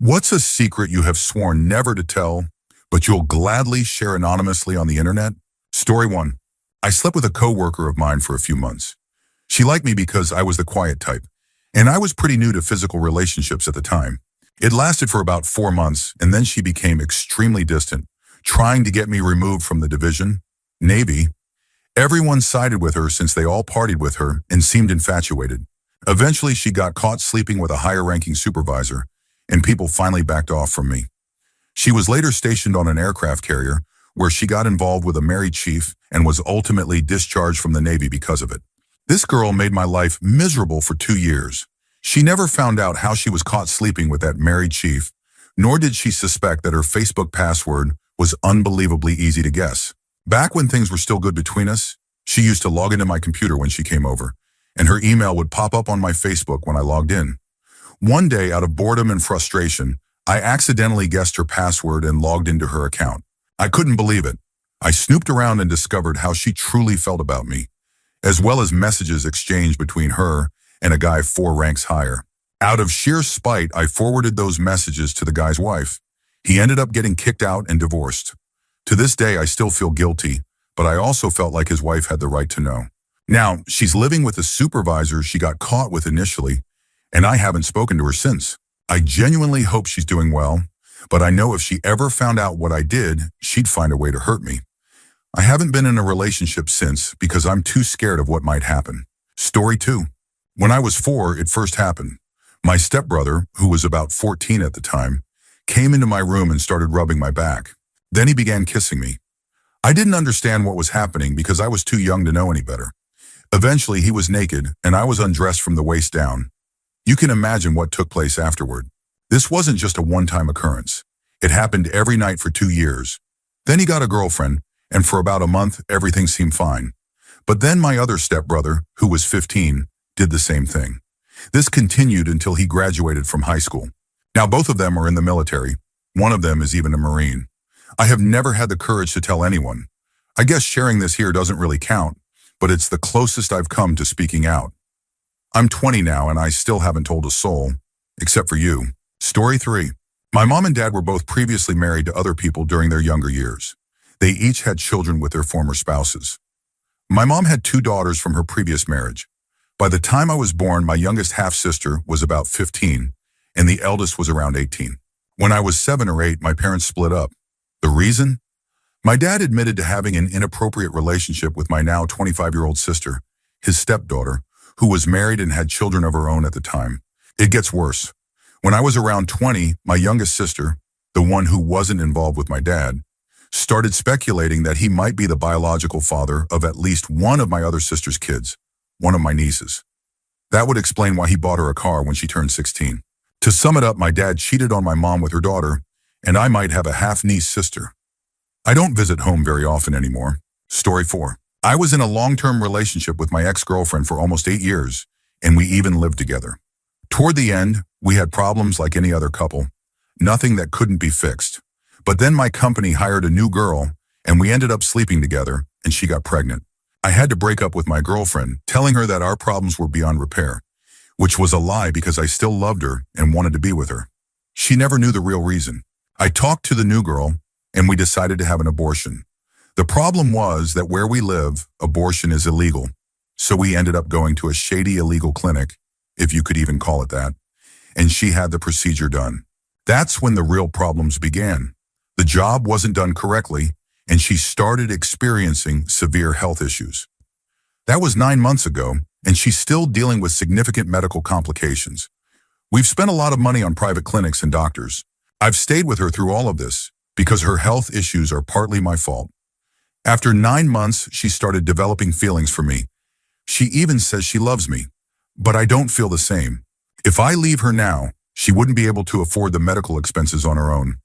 What's a secret you have sworn never to tell, but you'll gladly share anonymously on the internet? Story 1. I slept with a coworker of mine for a few months. She liked me because I was the quiet type, and I was pretty new to physical relationships at the time. It lasted for about 4 months, and then she became extremely distant, trying to get me removed from the division, Navy. Everyone sided with her since they all partied with her and seemed infatuated. Eventually, she got caught sleeping with a higher-ranking supervisor, and people finally backed off from me. She was later stationed on an aircraft carrier, where she got involved with a married chief and was ultimately discharged from the Navy because of it. This girl made my life miserable for 2 years. She never found out how she was caught sleeping with that married chief, nor did she suspect that her Facebook password was unbelievably easy to guess. Back when things were still good between us, she used to log into my computer when she came over, and her email would pop up on my Facebook when I logged in. One day, out of boredom and frustration, I accidentally guessed her password and logged into her account. I couldn't believe it. I snooped around and discovered how she truly felt about me, as well as messages exchanged between her and a guy 4 ranks higher. Out of sheer spite, I forwarded those messages to the guy's wife. He ended up getting kicked out and divorced. To this day, I still feel guilty, but I also felt like his wife had the right to know. Now, she's living with the supervisor she got caught with initially, and I haven't spoken to her since. I genuinely hope she's doing well, but I know if she ever found out what I did, she'd find a way to hurt me. I haven't been in a relationship since because I'm too scared of what might happen. Story 2. When I was 4, it first happened. My stepbrother, who was about 14 at the time, came into my room and started rubbing my back. Then he began kissing me. I didn't understand what was happening because I was too young to know any better. Eventually, he was naked, and I was undressed from the waist down. You can imagine what took place afterward. This wasn't just a one-time occurrence. It happened every night for 2 years. Then he got a girlfriend, and for about a month, everything seemed fine. But then my other stepbrother, who was 15, did the same thing. This continued until he graduated from high school. Now both of them are in the military. One of them is even a Marine. I have never had the courage to tell anyone. I guess sharing this here doesn't really count, but it's the closest I've come to speaking out. I'm 20 now and I still haven't told a soul, except for you. Story 3. My mom and dad were both previously married to other people during their younger years. They each had children with their former spouses. My mom had 2 daughters from her previous marriage. By the time I was born, my youngest half-sister was about 15, and the eldest was around 18. When I was 7 or 8, my parents split up. The reason? My dad admitted to having an inappropriate relationship with my now 25-year-old sister, his stepdaughter, who was married and had children of her own at the time. It gets worse. When I was around 20, my youngest sister, the one who wasn't involved with my dad, started speculating that he might be the biological father of at least one of my other sister's kids, one of my nieces. That would explain why he bought her a car when she turned 16. To sum it up, my dad cheated on my mom with her daughter, and I might have a half-niece sister. I don't visit home very often anymore. Story 4. I was in a long-term relationship with my ex-girlfriend for almost 8 years, and we even lived together. Toward the end, we had problems like any other couple, nothing that couldn't be fixed. But then my company hired a new girl, and we ended up sleeping together, and she got pregnant. I had to break up with my girlfriend, telling her that our problems were beyond repair, which was a lie because I still loved her and wanted to be with her. She never knew the real reason. I talked to the new girl, and we decided to have an abortion. The problem was that where we live, abortion is illegal. So we ended up going to a shady illegal clinic, if you could even call it that, and she had the procedure done. That's when the real problems began. The job wasn't done correctly, and she started experiencing severe health issues. That was 9 months ago, and she's still dealing with significant medical complications. We've spent a lot of money on private clinics and doctors. I've stayed with her through all of this because her health issues are partly my fault. After 9 months, she started developing feelings for me. She even says she loves me, but I don't feel the same. If I leave her now, she wouldn't be able to afford the medical expenses on her own.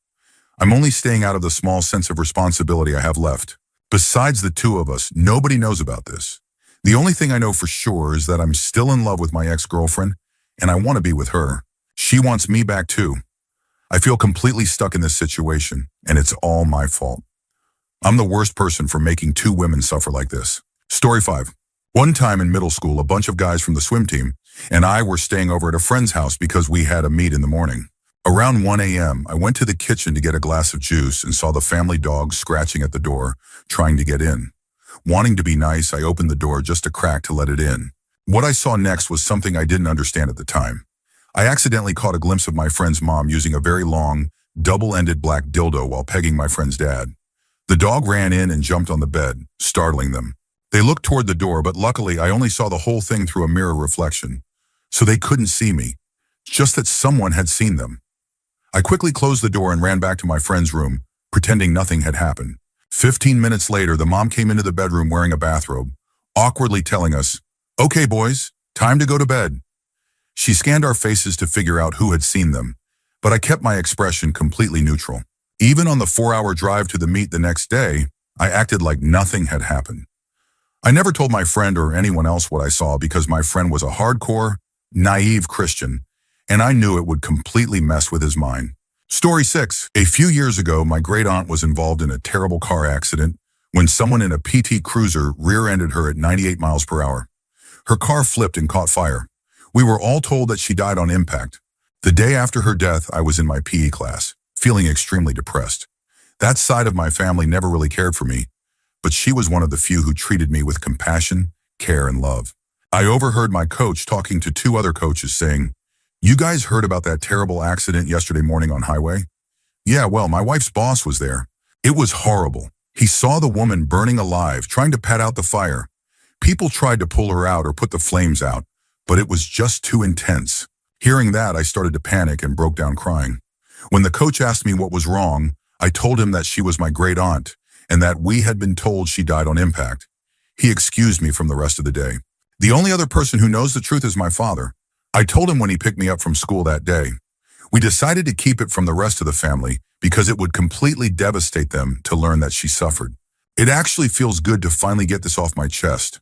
I'm only staying out of the small sense of responsibility I have left. Besides the 2 of us, nobody knows about this. The only thing I know for sure is that I'm still in love with my ex-girlfriend, and I want to be with her. She wants me back too. I feel completely stuck in this situation, and it's all my fault. I'm the worst person for making 2 women suffer like this. Story 5. One time in middle school, a bunch of guys from the swim team and I were staying over at a friend's house because we had a meet in the morning. Around 1 a.m., I went to the kitchen to get a glass of juice and saw the family dog scratching at the door, trying to get in. Wanting to be nice, I opened the door just a crack to let it in. What I saw next was something I didn't understand at the time. I accidentally caught a glimpse of my friend's mom using a very long, double-ended black dildo while pegging my friend's dad. The dog ran in and jumped on the bed, startling them. They looked toward the door, but luckily I only saw the whole thing through a mirror reflection, so they couldn't see me, just that someone had seen them. I quickly closed the door and ran back to my friend's room, pretending nothing had happened. 15 minutes later, the mom came into the bedroom wearing a bathrobe, awkwardly telling us, "Okay, boys, time to go to bed." She scanned our faces to figure out who had seen them, but I kept my expression completely neutral. Even on the 4-hour drive to the meet the next day, I acted like nothing had happened. I never told my friend or anyone else what I saw because my friend was a hardcore, naive Christian, and I knew it would completely mess with his mind. Story 6. A few years ago, my great-aunt was involved in a terrible car accident when someone in a PT Cruiser rear-ended her at 98 miles per hour. Her car flipped and caught fire. We were all told that she died on impact. The day after her death, I was in my PE class, feeling extremely depressed. That side of my family never really cared for me, but she was one of the few who treated me with compassion, care, and love. I overheard my coach talking to 2 other coaches saying, "You guys heard about that terrible accident yesterday morning on highway?" "Yeah, well, my wife's boss was there. It was horrible. He saw the woman burning alive, trying to put out the fire. People tried to pull her out or put the flames out, but it was just too intense." Hearing that, I started to panic and broke down crying. When the coach asked me what was wrong, I told him that she was my great aunt and that we had been told she died on impact. He excused me from the rest of the day. The only other person who knows the truth is my father. I told him when he picked me up from school that day. We decided to keep it from the rest of the family because it would completely devastate them to learn that she suffered. It actually feels good to finally get this off my chest.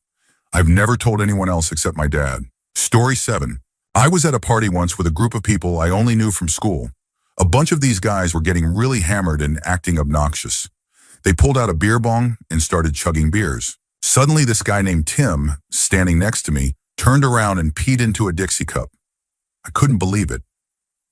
I've never told anyone else except my dad. Story 7. I was at a party once with a group of people I only knew from school. A bunch of these guys were getting really hammered and acting obnoxious. They pulled out a beer bong and started chugging beers. Suddenly, this guy named Tim, standing next to me, turned around and peed into a Dixie cup. I couldn't believe it.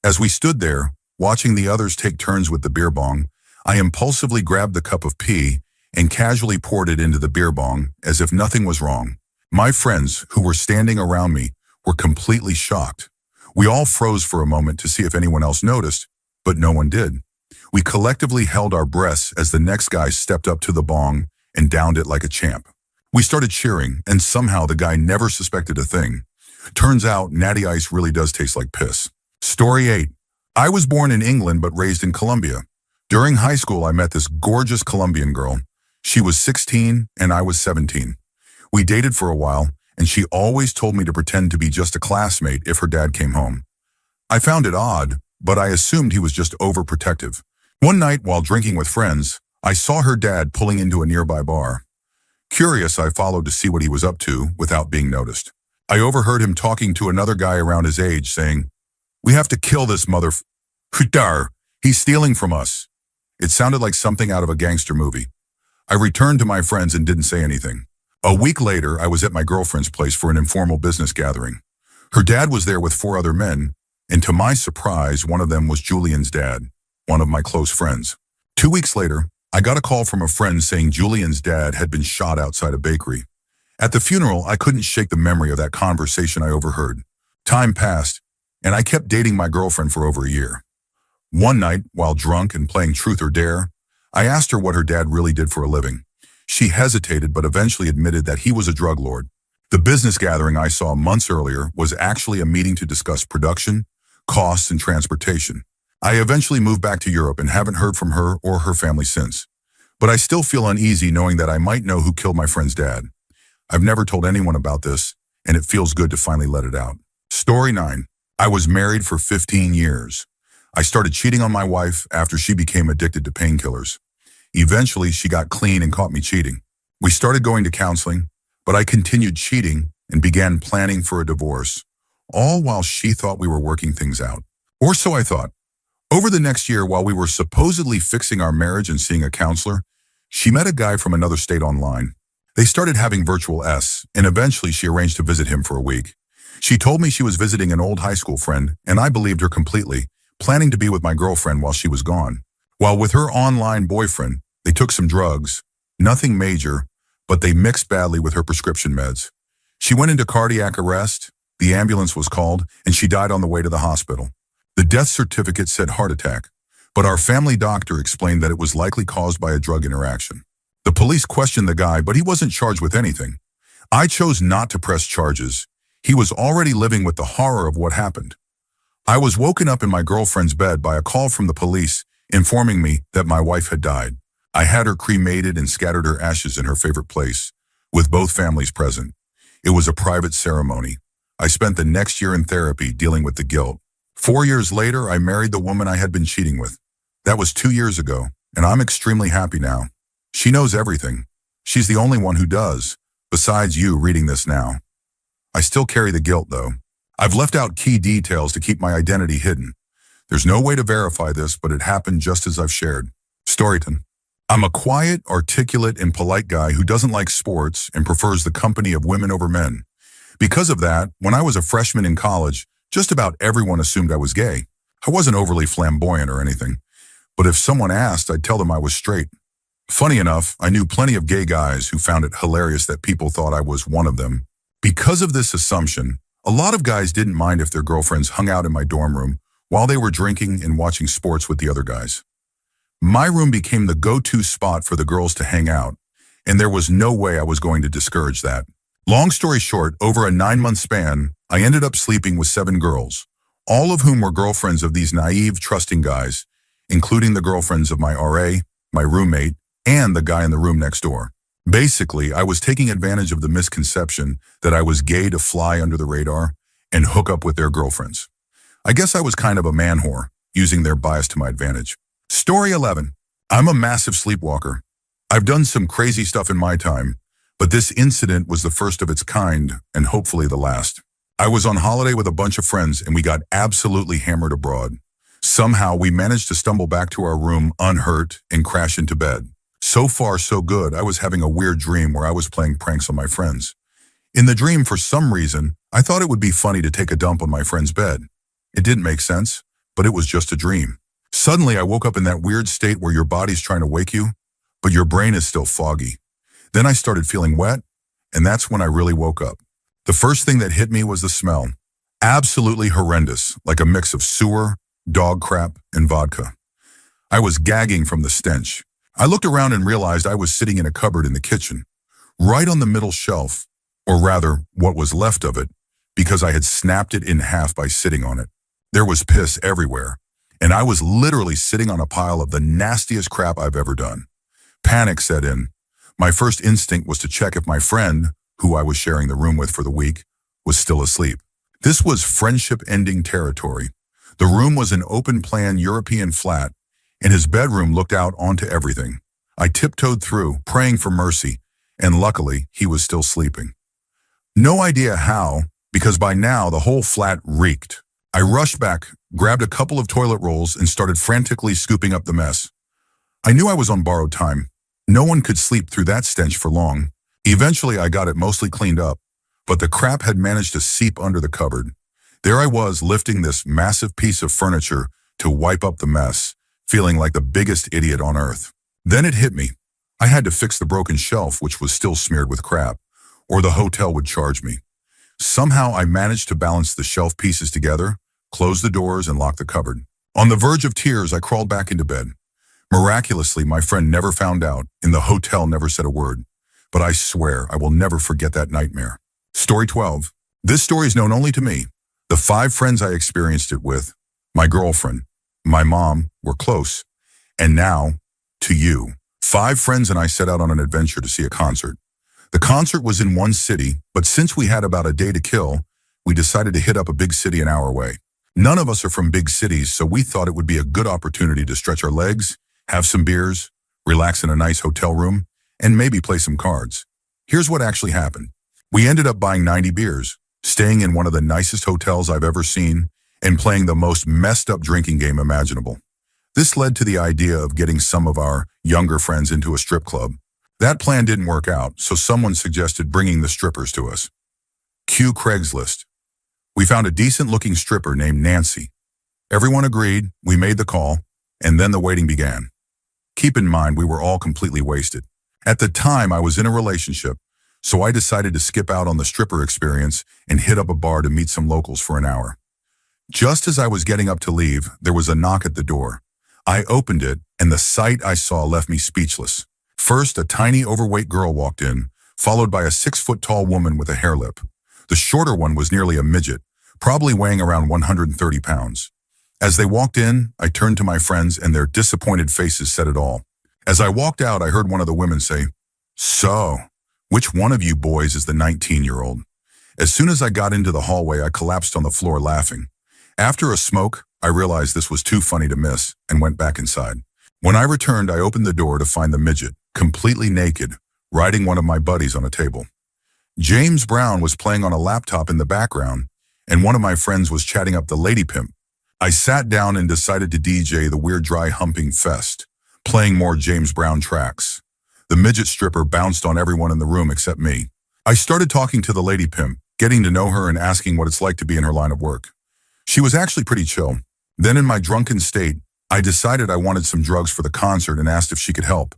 As we stood there, watching the others take turns with the beer bong, I impulsively grabbed the cup of pee and casually poured it into the beer bong as if nothing was wrong. My friends, who were standing around me, were completely shocked. We all froze for a moment to see if anyone else noticed, but no one did. We collectively held our breaths as the next guy stepped up to the bong and downed it like a champ. We started cheering, and somehow the guy never suspected a thing. Turns out, Natty Ice really does taste like piss. Story 8. I was born in England but raised in Colombia. During high school, I met this gorgeous Colombian girl. She was 16 and I was 17. We dated for a while, and she always told me to pretend to be just a classmate if her dad came home. I found it odd, but I assumed he was just overprotective. One night, while drinking with friends, I saw her dad pulling into a nearby bar. Curious, I followed to see what he was up to without being noticed. I overheard him talking to another guy around his age saying, "We have to kill this mother-f***er. He's stealing from us." It sounded like something out of a gangster movie. I returned to my friends and didn't say anything. A week later, I was at my girlfriend's place for an informal business gathering. Her dad was there with 4 other men, and to my surprise, one of them was Julian's dad, one of my close friends. 2 weeks later, I got a call from a friend saying Julian's dad had been shot outside a bakery. At the funeral, I couldn't shake the memory of that conversation I overheard. Time passed, and I kept dating my girlfriend for over a year. One night, while drunk and playing Truth or Dare, I asked her what her dad really did for a living. She hesitated but eventually admitted that he was a drug lord. The business gathering I saw months earlier was actually a meeting to discuss production, costs, and transportation. I eventually moved back to Europe and haven't heard from her or her family since. But I still feel uneasy knowing that I might know who killed my friend's dad. I've never told anyone about this, and it feels good to finally let it out. Story 9. I was married for 15 years. I started cheating on my wife after she became addicted to painkillers. Eventually, she got clean and caught me cheating. We started going to counseling, but I continued cheating and began planning for a divorce, all while she thought we were working things out. Or so I thought. Over the next year, while we were supposedly fixing our marriage and seeing a counselor, she met a guy from another state online. They started having virtual S, and eventually she arranged to visit him for a week. She told me she was visiting an old high school friend, and I believed her completely, planning to be with my girlfriend while she was gone. While with her online boyfriend, they took some drugs. Nothing major, but they mixed badly with her prescription meds. She went into cardiac arrest, the ambulance was called, and she died on the way to the hospital. The death certificate said heart attack, but our family doctor explained that it was likely caused by a drug interaction. The police questioned the guy, but he wasn't charged with anything. I chose not to press charges. He was already living with the horror of what happened. I was woken up in my girlfriend's bed by a call from the police informing me that my wife had died. I had her cremated and scattered her ashes in her favorite place, with both families present. It was a private ceremony. I spent the next year in therapy dealing with the guilt. 4 years later, I married the woman I had been cheating with. That was 2 years ago, and I'm extremely happy now. She knows everything. She's the only one who does, besides you reading this now. I still carry the guilt, though. I've left out key details to keep my identity hidden. There's no way to verify this, but it happened just as I've shared. Storyton. I'm a quiet, articulate, and polite guy who doesn't like sports and prefers the company of women over men. Because of that, when I was a freshman in college, just about everyone assumed I was gay. I wasn't overly flamboyant or anything, but if someone asked, I'd tell them I was straight. Funny enough, I knew plenty of gay guys who found it hilarious that people thought I was one of them. Because of this assumption, a lot of guys didn't mind if their girlfriends hung out in my dorm room while they were drinking and watching sports with the other guys. My room became the go-to spot for the girls to hang out, and there was no way I was going to discourage that. Long story short, over a 9-month span, I ended up sleeping with 7 girls, all of whom were girlfriends of these naive, trusting guys, including the girlfriends of my RA, my roommate, and the guy in the room next door. Basically, I was taking advantage of the misconception that I was gay to fly under the radar and hook up with their girlfriends. I guess I was kind of a man whore, using their bias to my advantage. Story 11. I'm a massive sleepwalker. I've done some crazy stuff in my time, but this incident was the first of its kind and hopefully the last. I was on holiday with a bunch of friends and we got absolutely hammered abroad. Somehow we managed to stumble back to our room unhurt and crash into bed. So far, so good. I was having a weird dream where I was playing pranks on my friends. In the dream, for some reason, I thought it would be funny to take a dump on my friend's bed. It didn't make sense, but it was just a dream. Suddenly, I woke up in that weird state where your body's trying to wake you, but your brain is still foggy. Then I started feeling wet, and that's when I really woke up. The first thing that hit me was the smell. Absolutely horrendous, like a mix of sewer, dog crap, and vodka. I was gagging from the stench. I looked around and realized I was sitting in a cupboard in the kitchen, right on the middle shelf, or rather, what was left of it, because I had snapped it in half by sitting on it. There was piss everywhere, and I was literally sitting on a pile of the nastiest crap I've ever done. Panic set in. My first instinct was to check if my friend, who I was sharing the room with for the week, was still asleep. This was friendship-ending territory. The room was an open-plan European flat, and his bedroom looked out onto everything. I tiptoed through, praying for mercy, and luckily, he was still sleeping. No idea how, because by now the whole flat reeked. I rushed back, grabbed a couple of toilet rolls, and started frantically scooping up the mess. I knew I was on borrowed time. No one could sleep through that stench for long. Eventually, I got it mostly cleaned up, but the crap had managed to seep under the cupboard. There I was, lifting this massive piece of furniture to wipe up the mess, feeling like the biggest idiot on earth. Then it hit me. I had to fix the broken shelf, which was still smeared with crap, or the hotel would charge me. Somehow I managed to balance the shelf pieces together, close the doors, and lock the cupboard. On the verge of tears, I crawled back into bed. Miraculously, my friend never found out, and the hotel never said a word. But I swear I will never forget that nightmare. Story 12. This story is known only to me. The 5 friends I experienced it with, my girlfriend, my mom, were close. And now, to you. 5 friends and I set out on an adventure to see a concert. The concert was in one city, but since we had about a day to kill, we decided to hit up a big city an hour away. None of us are from big cities, so we thought it would be a good opportunity to stretch our legs, have some beers, relax in a nice hotel room, and maybe play some cards. Here's what actually happened. We ended up buying 90 beers, staying in one of the nicest hotels I've ever seen, and playing the most messed up drinking game imaginable. This led to the idea of getting some of our younger friends into a strip club. That plan didn't work out, so someone suggested bringing the strippers to us. Cue Craigslist. We found a decent-looking stripper named Nancy. Everyone agreed, we made the call, and then the waiting began. Keep in mind, we were all completely wasted. At the time, I was in a relationship, so I decided to skip out on the stripper experience and hit up a bar to meet some locals for an hour. Just as I was getting up to leave, there was a knock at the door. I opened it, and the sight I saw left me speechless. First, a tiny overweight girl walked in, followed by a 6-foot-tall woman with a hair lip. The shorter one was nearly a midget, probably weighing around 130 pounds. As they walked in, I turned to my friends, and their disappointed faces said it all. As I walked out, I heard one of the women say, "So, which one of you boys is the 19-year-old?" As soon as I got into the hallway, I collapsed on the floor laughing. After a smoke, I realized this was too funny to miss and went back inside. When I returned, I opened the door to find the midget, completely naked, riding one of my buddies on a table. James Brown was playing on a laptop in the background, and one of my friends was chatting up the lady pimp. I sat down and decided to DJ the Weird Dry Humping Fest, playing more James Brown tracks. The midget stripper bounced on everyone in the room except me. I started talking to the lady pimp, getting to know her and asking what it's like to be in her line of work. She was actually pretty chill. Then in my drunken state, I decided I wanted some drugs for the concert and asked if she could help.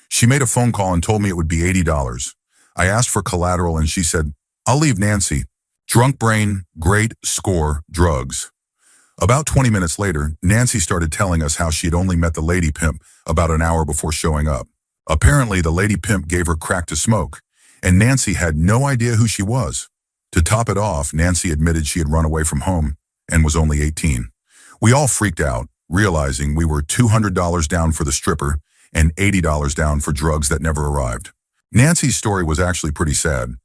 She made a phone call and told me it would be $80. I asked for collateral and she said, "I'll leave Nancy." Drunk brain, great, score, drugs. About 20 minutes later, Nancy started telling us how she had only met the lady pimp about an hour before showing up. Apparently, the lady pimp gave her crack to smoke, and Nancy had no idea who she was. To top it off, Nancy admitted she had run away from home and was only 18. We all freaked out, realizing we were $200 down for the stripper and $80 down for drugs that never arrived. Nancy's story was actually pretty sad,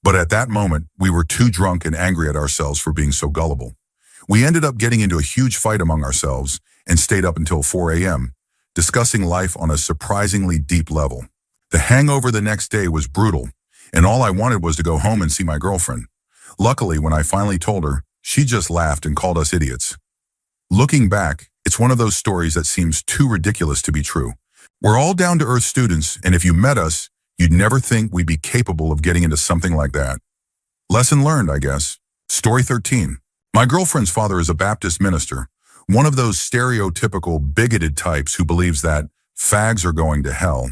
but at that moment, we were too drunk and angry at ourselves for being so gullible. We ended up getting into a huge fight among ourselves and stayed up until 4 a.m., discussing life on a surprisingly deep level. The hangover the next day was brutal, and all I wanted was to go home and see my girlfriend. Luckily, when I finally told her, she just laughed and called us idiots. Looking back, it's one of those stories that seems too ridiculous to be true. We're all down-to-earth students, and if you met us, you'd never think we'd be capable of getting into something like that. Lesson learned, I guess. Story 13. My girlfriend's father is a Baptist minister, one of those stereotypical bigoted types who believes that fags are going to hell.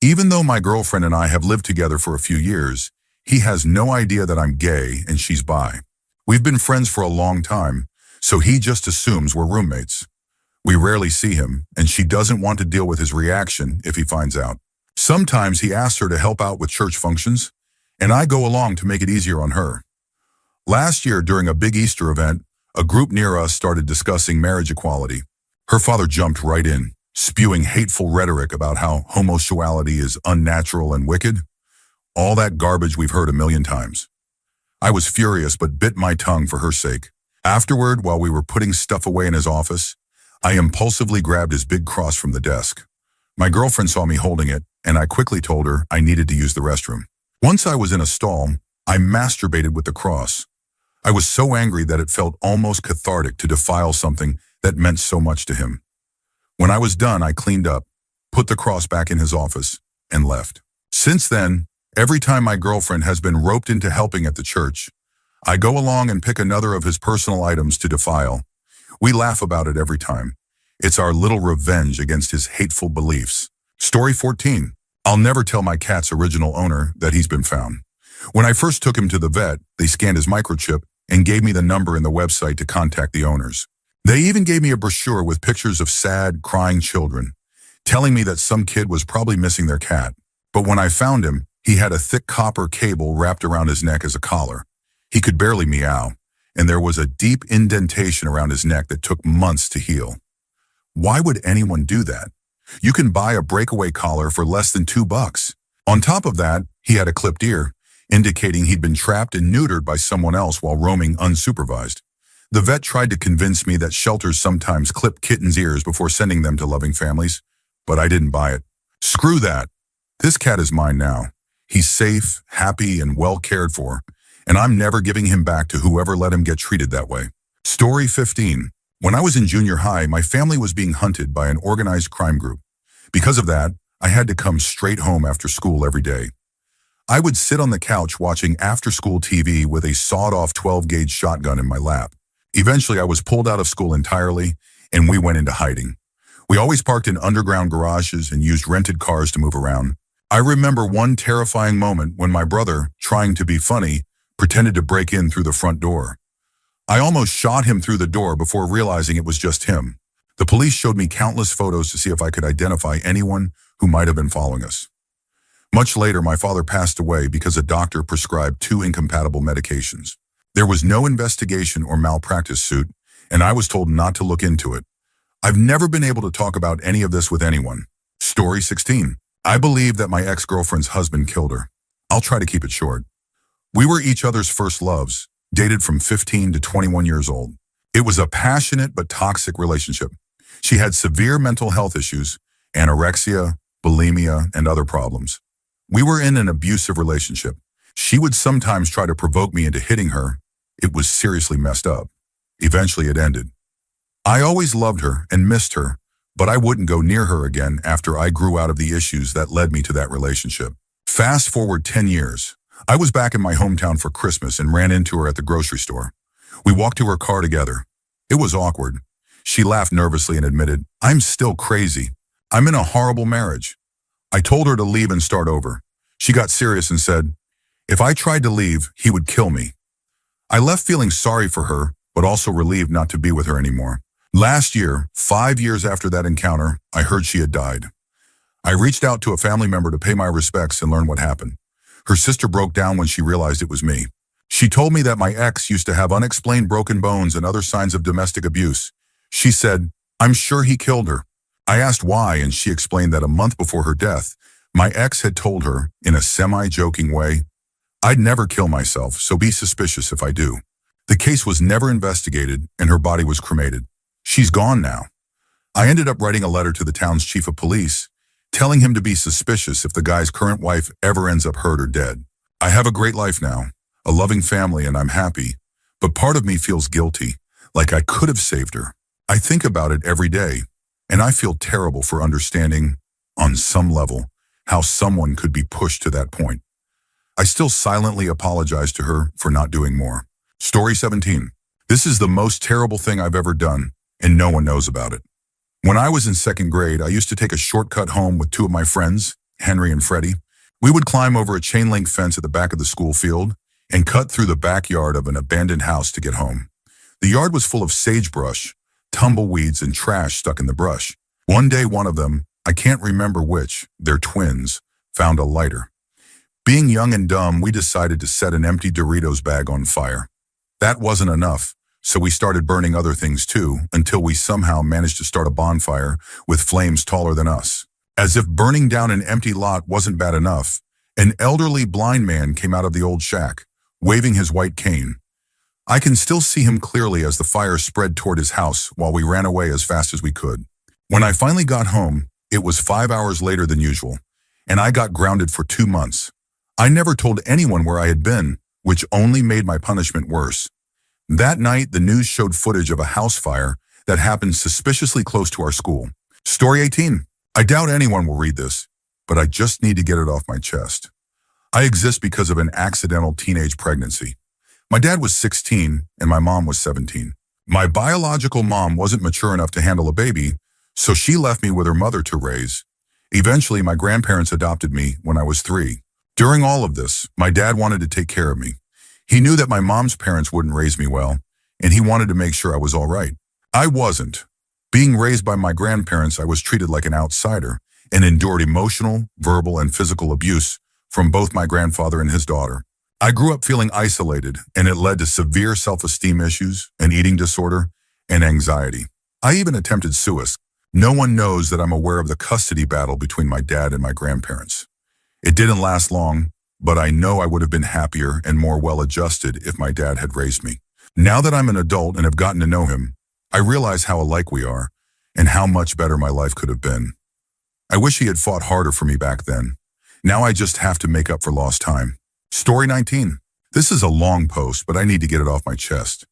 Even though my girlfriend and I have lived together for a few years, he has no idea that I'm gay and she's bi. We've been friends for a long time, so he just assumes we're roommates. We rarely see him, and she doesn't want to deal with his reaction if he finds out. Sometimes he asks her to help out with church functions, and I go along to make it easier on her. Last year, during a big Easter event, a group near us started discussing marriage equality. Her father jumped right in, spewing hateful rhetoric about how homosexuality is unnatural and wicked. All that garbage we've heard a million times. I was furious but bit my tongue for her sake. Afterward, while we were putting stuff away in his office, I impulsively grabbed his big cross from the desk. My girlfriend saw me holding it, and I quickly told her I needed to use the restroom. Once I was in a stall, I masturbated with the cross. I was so angry that it felt almost cathartic to defile something that meant so much to him. When I was done, I cleaned up, put the cross back in his office, and left. Since then, every time my girlfriend has been roped into helping at the church, I go along and pick another of his personal items to defile. We laugh about it every time. It's our little revenge against his hateful beliefs. Story 14. I'll never tell my cat's original owner that he's been found. When I first took him to the vet, they scanned his microchip and gave me the number in the website to contact the owners. They even gave me a brochure with pictures of sad, crying children, telling me that some kid was probably missing their cat. But when I found him, he had a thick copper cable wrapped around his neck as a collar. He could barely meow, and there was a deep indentation around his neck that took months to heal. Why would anyone do that? You can buy a breakaway collar for less than $2. On top of that, he had a clipped ear, indicating he'd been trapped and neutered by someone else while roaming unsupervised. The vet tried to convince me that shelters sometimes clip kittens' ears before sending them to loving families, but I didn't buy it. Screw that. This cat is mine now. He's safe, happy, and well cared for, and I'm never giving him back to whoever let him get treated that way. Story 15. When I was in junior high, my family was being hunted by an organized crime group. Because of that, I had to come straight home after school every day. I would sit on the couch watching after-school TV with a sawed-off 12-gauge shotgun in my lap. Eventually, I was pulled out of school entirely, and we went into hiding. We always parked in underground garages and used rented cars to move around. I remember one terrifying moment when my brother, trying to be funny, pretended to break in through the front door. I almost shot him through the door before realizing it was just him. The police showed me countless photos to see if I could identify anyone who might have been following us. Much later, my father passed away because a doctor prescribed two incompatible medications. There was no investigation or malpractice suit, and I was told not to look into it. I've never been able to talk about any of this with anyone. Story 16. I believe that my ex-girlfriend's husband killed her. I'll try to keep it short. We were each other's first loves, dated from 15 to 21 years old. It was a passionate but toxic relationship. She had severe mental health issues, anorexia, bulimia, and other problems. We were in an abusive relationship. She would sometimes try to provoke me into hitting her. It was seriously messed up. Eventually it ended. I always loved her and missed her, but I wouldn't go near her again after I grew out of the issues that led me to that relationship. Fast forward 10 years. I was back in my hometown for Christmas and ran into her at the grocery store. We walked to her car together. It was awkward. She laughed nervously and admitted, "I'm still crazy. I'm in a horrible marriage." I told her to leave and start over. She got serious and said, "If I tried to leave, he would kill me." I left feeling sorry for her, but also relieved not to be with her anymore. Last year, 5 years after that encounter, I heard she had died. I reached out to a family member to pay my respects and learn what happened. Her sister broke down when she realized it was me. She told me that my ex used to have unexplained broken bones and other signs of domestic abuse. She said, "I'm sure he killed her." I asked why, and she explained that a month before her death, my ex had told her, in a semi-joking way, "I'd never kill myself, so be suspicious if I do." The case was never investigated, and her body was cremated. She's gone now. I ended up writing a letter to the town's chief of police, telling him to be suspicious if the guy's current wife ever ends up hurt or dead. I have a great life now, a loving family, and I'm happy, but part of me feels guilty, like I could have saved her. I think about it every day, and I feel terrible for understanding, on some level, how someone could be pushed to that point. I still silently apologize to her for not doing more. Story 17. This is the most terrible thing I've ever done, and no one knows about it. When I was in second grade, I used to take a shortcut home with two of my friends, Henry and Freddie. We would climb over a chain-link fence at the back of the school field and cut through the backyard of an abandoned house to get home. The yard was full of sagebrush, tumbleweeds, and trash stuck in the brush. One day, one of them, I can't remember which, they're twins, found a lighter. Being young and dumb, we decided to set an empty Doritos bag on fire. That wasn't enough, so we started burning other things too, until we somehow managed to start a bonfire with flames taller than us. As if burning down an empty lot wasn't bad enough, an elderly blind man came out of the old shack, waving his white cane. I can still see him clearly as the fire spread toward his house while we ran away as fast as we could. When I finally got home, it was 5 hours later than usual, and I got grounded for 2 months. I never told anyone where I had been, which only made my punishment worse. That night, the news showed footage of a house fire that happened suspiciously close to our school. Story 18. I doubt anyone will read this, but I just need to get it off my chest. I exist because of an accidental teenage pregnancy. My dad was 16 and my mom was 17. My biological mom wasn't mature enough to handle a baby, so she left me with her mother to raise. Eventually, my grandparents adopted me when I was 3. During all of this, my dad wanted to take care of me. He knew that my mom's parents wouldn't raise me well, and he wanted to make sure I was all right. I wasn't. Being raised by my grandparents, I was treated like an outsider and endured emotional, verbal, and physical abuse from both my grandfather and his daughter. I grew up feeling isolated, and it led to severe self-esteem issues, an eating disorder, and anxiety. I even attempted suicide. No one knows that I'm aware of the custody battle between my dad and my grandparents. It didn't last long, but I know I would have been happier and more well-adjusted if my dad had raised me. Now that I'm an adult and have gotten to know him, I realize how alike we are and how much better my life could have been. I wish he had fought harder for me back then. Now I just have to make up for lost time. Story 19. This is a long post, but I need to get it off my chest.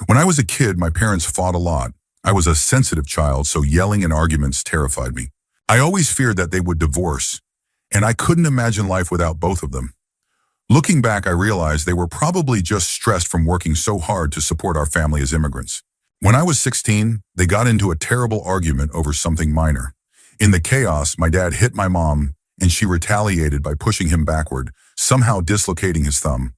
When I was a kid, my parents fought a lot. I was a sensitive child, so yelling and arguments terrified me. I always feared that they would divorce, and I couldn't imagine life without both of them. Looking back, I realized they were probably just stressed from working so hard to support our family as immigrants. When I was 16, they got into a terrible argument over something minor. In the chaos, my dad hit my mom, and she retaliated by pushing him backward, somehow dislocating his thumb.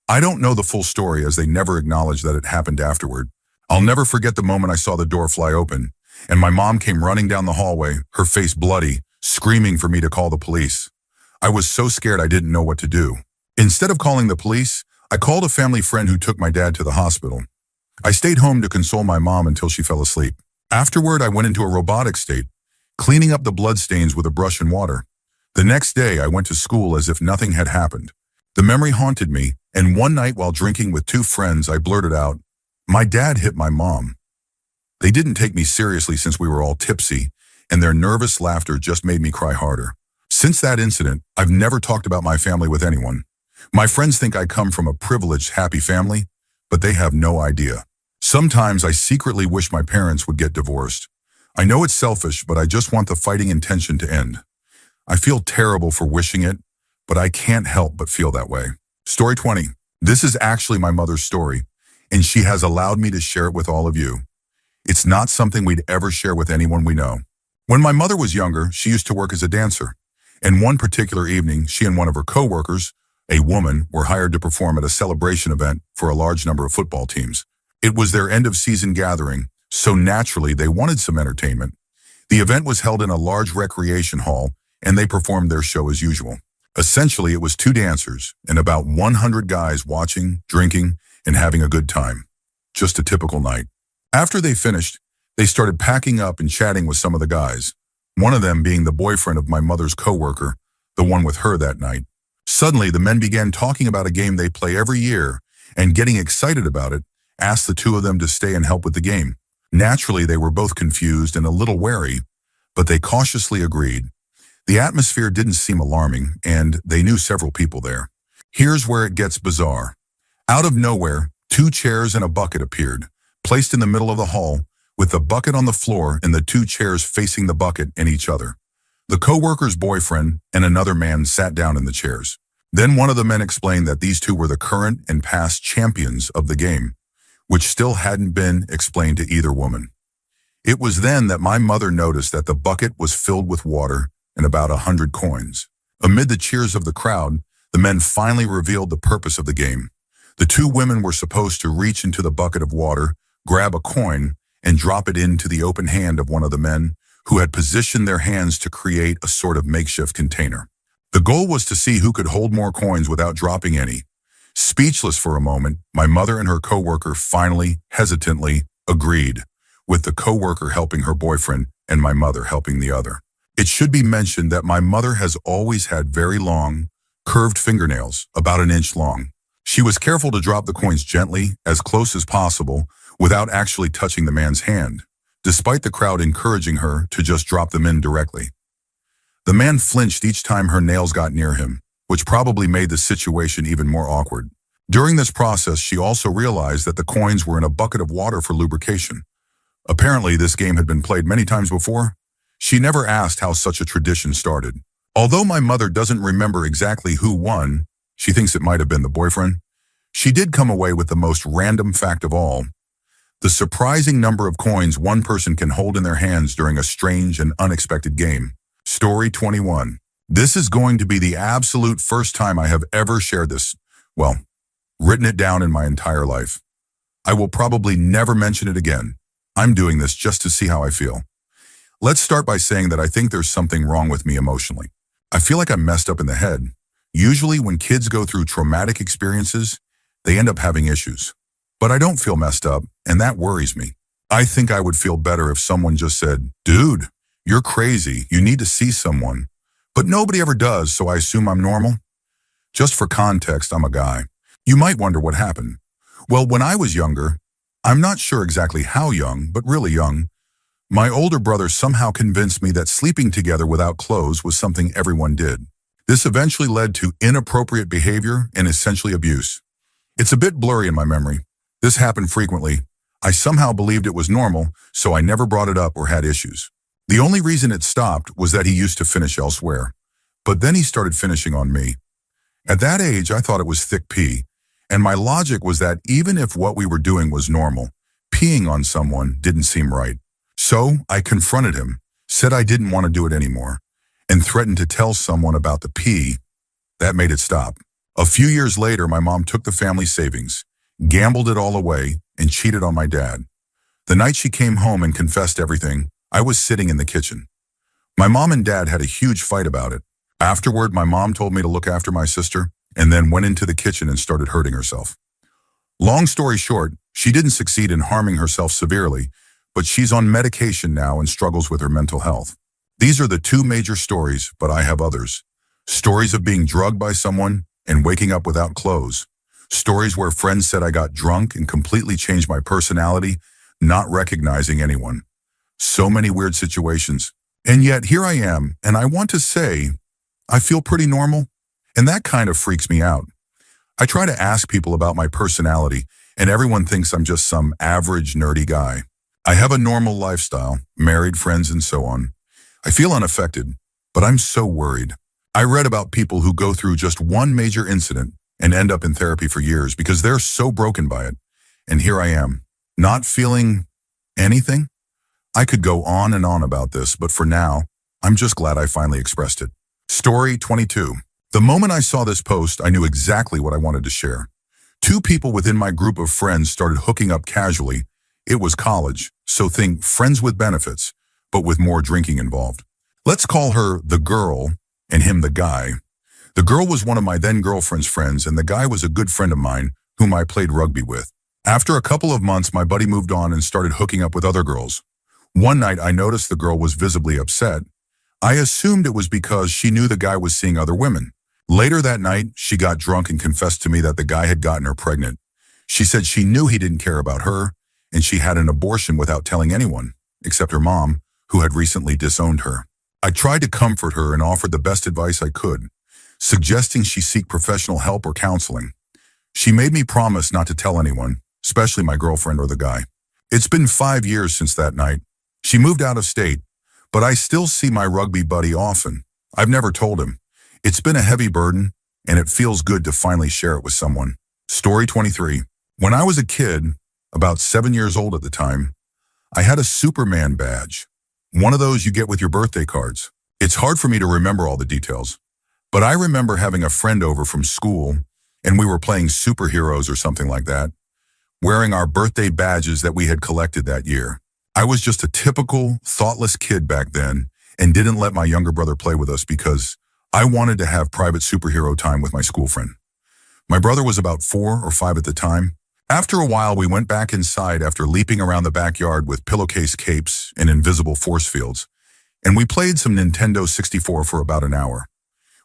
I don't know the full story as they never acknowledged that it happened afterward. I'll never forget the moment I saw the door fly open, and my mom came running down the hallway, her face bloody, screaming for me to call the police. I was so scared I didn't know what to do. Instead of calling the police, I called a family friend who took my dad to the hospital. I stayed home to console my mom until she fell asleep. Afterward, I went into a robotic state, cleaning up the bloodstains with a brush and water. The next day, I went to school as if nothing had happened. The memory haunted me, and one night while drinking with two friends, I blurted out, "My dad hit my mom." They didn't take me seriously since we were all tipsy, and their nervous laughter just made me cry harder. Since that incident, I've never talked about my family with anyone. My friends think I come from a privileged, happy family, but they have no idea. Sometimes I secretly wish my parents would get divorced. I know it's selfish, but I just want the fighting intention to end. I feel terrible for wishing it, but I can't help but feel that way. Story 20. This is actually my mother's story, and she has allowed me to share it with all of you. It's not something we'd ever share with anyone we know. When my mother was younger, she used to work as a dancer. And one particular evening, she and one of her co-workers, a woman, were hired to perform at a celebration event for a large number of football teams. It was their end-of-season gathering, so naturally they wanted some entertainment. The event was held in a large recreation hall, and they performed their show as usual. Essentially, it was two dancers and about 100 guys watching, drinking, and having a good time. Just a typical night. After they finished, they started packing up and chatting with some of the guys, one of them being the boyfriend of my mother's coworker, the one with her that night. Suddenly, the men began talking about a game they play every year, and getting excited about it, asked the two of them to stay and help with the game. Naturally, they were both confused and a little wary, but they cautiously agreed. The atmosphere didn't seem alarming, and they knew several people there. Here's where it gets bizarre. Out of nowhere, two chairs and a bucket appeared, placed in the middle of the hall, with the bucket on the floor and the two chairs facing the bucket and each other. The co-worker's boyfriend and another man sat down in the chairs. Then one of the men explained that these two were the current and past champions of the game, which still hadn't been explained to either woman. It was then that my mother noticed that the bucket was filled with water and about 100 coins. Amid the cheers of the crowd, the men finally revealed the purpose of the game. The two women were supposed to reach into the bucket of water, grab a coin, and drop it into the open hand of one of the men who had positioned their hands to create a sort of makeshift container. The goal was to see who could hold more coins without dropping any. Speechless for a moment, my mother and her coworker finally, hesitantly, agreed, with the coworker helping her boyfriend and my mother helping the other. It should be mentioned that my mother has always had very long, curved fingernails, about an inch long. She was careful to drop the coins gently, as close as possible, without actually touching the man's hand, despite the crowd encouraging her to just drop them in directly. The man flinched each time her nails got near him, which probably made the situation even more awkward. During this process, she also realized that the coins were in a bucket of water for lubrication. Apparently, this game had been played many times before. She never asked how such a tradition started. Although my mother doesn't remember exactly who won, she thinks it might have been the boyfriend, she did come away with the most random fact of all: the surprising number of coins one person can hold in their hands during a strange and unexpected game. Story 21. This is going to be the absolute first time I have ever shared this, well, written it down in my entire life. I will probably never mention it again. I'm doing this just to see how I feel. Let's start by saying that I think there's something wrong with me emotionally. I feel like I'm messed up in the head. Usually when kids go through traumatic experiences, they end up having issues. But I don't feel messed up, and that worries me. I think I would feel better if someone just said, "Dude, you're crazy, you need to see someone." But nobody ever does, so I assume I'm normal. Just for context, I'm a guy. You might wonder what happened. Well, when I was younger, I'm not sure exactly how young, but really young, my older brother somehow convinced me that sleeping together without clothes was something everyone did. This eventually led to inappropriate behavior and essentially abuse. It's a bit blurry in my memory. This happened frequently. I somehow believed it was normal, so I never brought it up or had issues. The only reason it stopped was that he used to finish elsewhere. But then he started finishing on me. At that age, I thought it was thick pee, and my logic was that even if what we were doing was normal, peeing on someone didn't seem right. So I confronted him, said I didn't want to do it anymore, and threatened to tell someone about the pee. That made it stop. A few years later, my mom took the family savings, gambled it all away, and cheated on my dad. The night she came home and confessed everything, I was sitting in the kitchen. My mom and dad had a huge fight about it. Afterward, my mom told me to look after my sister and then went into the kitchen and started hurting herself. Long story short, she didn't succeed in harming herself severely, but she's on medication now and struggles with her mental health. These are the two major stories, but I have others. Stories of being drugged by someone and waking up without clothes. Stories where friends said I got drunk and completely changed my personality, not recognizing anyone. So many weird situations. And yet here I am, and I want to say, I feel pretty normal, and that kind of freaks me out. I try to ask people about my personality, and everyone thinks I'm just some average, nerdy guy. I have a normal lifestyle, married, friends, and so on. I feel unaffected, but I'm so worried. I read about people who go through just one major incident and end up in therapy for years because they're so broken by it. And here I am, not feeling anything. I could go on and on about this, but for now, I'm just glad I finally expressed it. Story 22. The moment I saw this post, I knew exactly what I wanted to share. Two people within my group of friends started hooking up casually. It was college, so think friends with benefits, but with more drinking involved. Let's call her the girl and him the guy. The girl was one of my then girlfriend's friends, and the guy was a good friend of mine whom I played rugby with. After a couple of months, my buddy moved on and started hooking up with other girls. One night, I noticed the girl was visibly upset. I assumed it was because she knew the guy was seeing other women. Later that night, she got drunk and confessed to me that the guy had gotten her pregnant. She said she knew he didn't care about her, and she had an abortion without telling anyone, except her mom, who had recently disowned her. I tried to comfort her and offered the best advice I could, suggesting she seek professional help or counseling. She made me promise not to tell anyone, especially my girlfriend or the guy. It's been 5 years since that night. She moved out of state, but I still see my rugby buddy often. I've never told him. It's been a heavy burden, and it feels good to finally share it with someone. Story 23. When I was a kid, about 7 years old at the time, I had a Superman badge. One of those you get with your birthday cards. It's hard for me to remember all the details, but I remember having a friend over from school, and we were playing superheroes or something like that, wearing our birthday badges that we had collected that year. I was just a typical, thoughtless kid back then and didn't let my younger brother play with us because I wanted to have private superhero time with my school friend. My brother was about 4 or 5 at the time. After a while, we went back inside after leaping around the backyard with pillowcase capes and invisible force fields, and we played some Nintendo 64 for about an hour.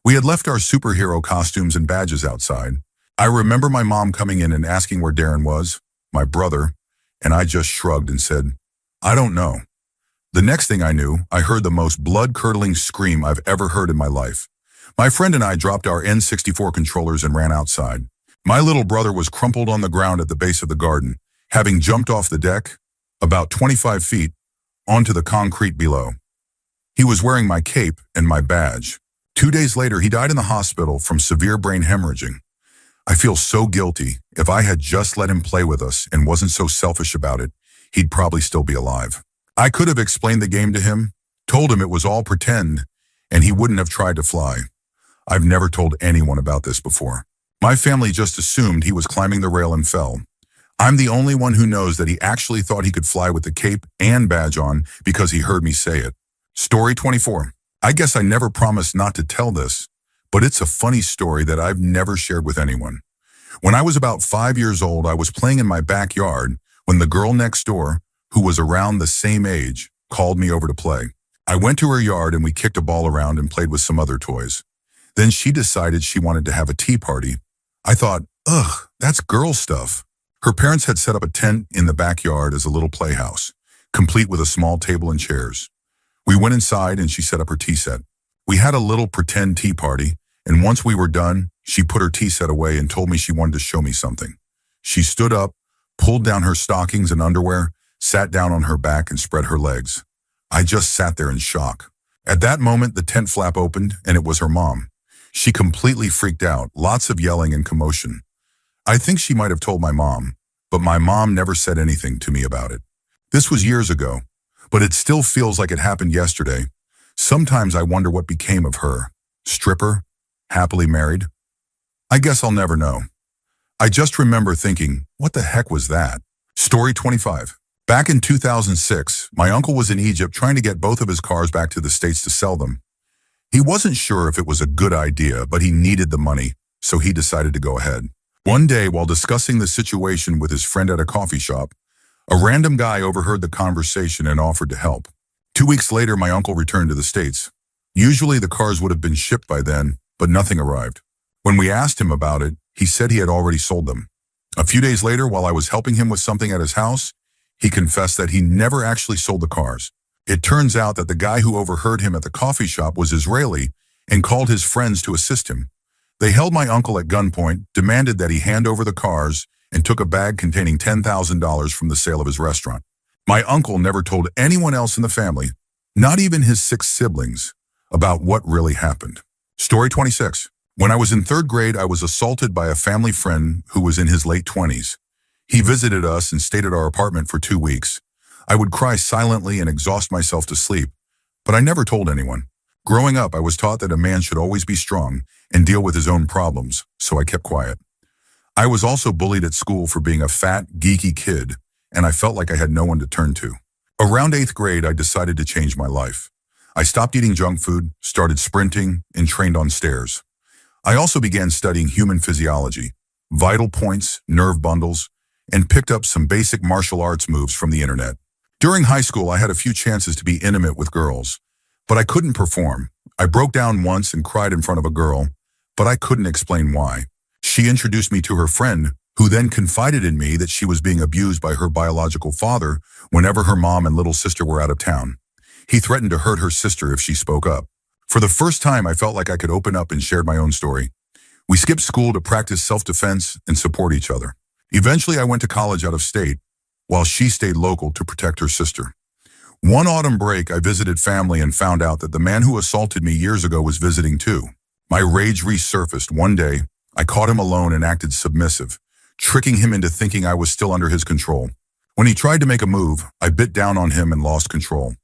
We had left our superhero costumes and badges outside. I remember my mom coming in and asking where Darren was, my brother, and I just shrugged and said, I don't know. The next thing I knew, I heard the most blood-curdling scream I've ever heard in my life. My friend and I dropped our N64 controllers and ran outside. My little brother was crumpled on the ground at the base of the garden, having jumped off the deck, about 25 feet, onto the concrete below. He was wearing my cape and my badge. 2 days later, he died in the hospital from severe brain hemorrhaging. I feel so guilty. If I had just let him play with us and wasn't so selfish about it, he'd probably still be alive. I could have explained the game to him, told him it was all pretend, and he wouldn't have tried to fly. I've never told anyone about this before. My family just assumed he was climbing the rail and fell. I'm the only one who knows that he actually thought he could fly with the cape and badge on because he heard me say it. Story 24. I guess I never promised not to tell this, but it's a funny story that I've never shared with anyone. When I was about 5 years old, I was playing in my backyard when the girl next door, who was around the same age, called me over to play. I went to her yard and we kicked a ball around and played with some other toys. Then she decided she wanted to have a tea party. I thought, ugh, that's girl stuff. Her parents had set up a tent in the backyard as a little playhouse, complete with a small table and chairs. We went inside and she set up her tea set. We had a little pretend tea party, and once we were done, she put her tea set away and told me she wanted to show me something. She stood up, pulled down her stockings and underwear, sat down on her back and spread her legs. I just sat there in shock. At that moment, the tent flap opened and it was her mom. She completely freaked out, lots of yelling and commotion. I think she might have told my mom, but my mom never said anything to me about it. This was years ago, but it still feels like it happened yesterday. Sometimes I wonder what became of her. Stripper? Happily married? I guess I'll never know. I just remember thinking, what the heck was that? Story 25. Back in 2006, my uncle was in Egypt trying to get both of his cars back to the States to sell them. He wasn't sure if it was a good idea, but he needed the money, so he decided to go ahead. One day, while discussing the situation with his friend at a coffee shop, a random guy overheard the conversation and offered to help. 2 weeks later, my uncle returned to the States. Usually the cars would have been shipped by then, but nothing arrived. When we asked him about it, he said he had already sold them. A few days later, while I was helping him with something at his house, he confessed that he never actually sold the cars. It turns out that the guy who overheard him at the coffee shop was Israeli and called his friends to assist him. They held my uncle at gunpoint, demanded that he hand over the cars, and took a bag containing $10,000 from the sale of his restaurant. My uncle never told anyone else in the family, not even his 6 siblings, about what really happened. Story 26. When I was in 3rd grade, I was assaulted by a family friend who was in his late 20s. He visited us and stayed at our apartment for 2 weeks. I would cry silently and exhaust myself to sleep, but I never told anyone. Growing up, I was taught that a man should always be strong and deal with his own problems, so I kept quiet. I was also bullied at school for being a fat, geeky kid, and I felt like I had no one to turn to. Around 8th grade, I decided to change my life. I stopped eating junk food, started sprinting, and trained on stairs. I also began studying human physiology, vital points, nerve bundles, and picked up some basic martial arts moves from the internet. During high school, I had a few chances to be intimate with girls, but I couldn't perform. I broke down once and cried in front of a girl, but I couldn't explain why. She introduced me to her friend, who then confided in me that she was being abused by her biological father whenever her mom and little sister were out of town. He threatened to hurt her sister if she spoke up. For the first time, I felt like I could open up and share my own story. We skipped school to practice self-defense and support each other. Eventually, I went to college out of state, while she stayed local to protect her sister. One autumn break, I visited family and found out that the man who assaulted me years ago was visiting too. My rage resurfaced. One day, I caught him alone and acted submissive, tricking him into thinking I was still under his control. When he tried to make a move, I bit down on him and lost control.